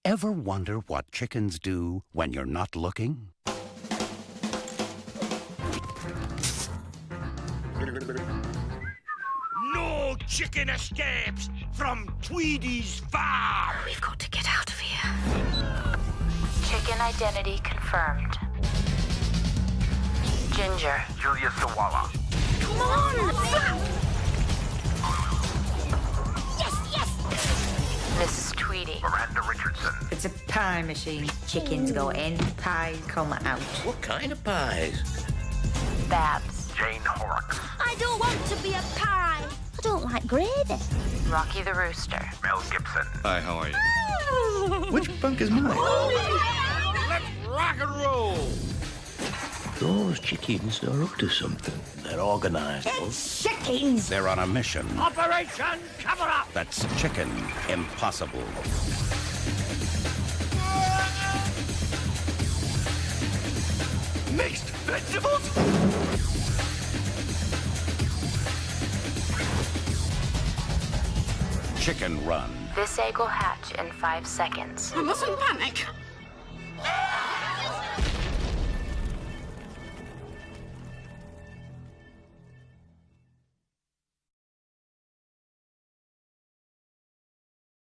Ever wonder what chickens do when you're not looking? No chicken escapes from Tweedy's farm! We've got to get out of here. Chicken identity confirmed. Ginger. Julia Sawala. Come on! This is Tweedy. Miranda Richardson. It's a pie machine. Chickens go in, pies come out. What kind of pies? Babs. Jane Horrocks. I don't want to be a pie. I don't like gravy. Rocky the Rooster. Mel Gibson. Hi, how are you? Which bunk is mine? Let's rock and roll! Those chickens are up to something. They're organized. It's chickens. They're on a mission. Operation Cover Up! That's chicken impossible. Mixed vegetables? Chicken Run. This egg will hatch in 5 seconds. I mustn't panic.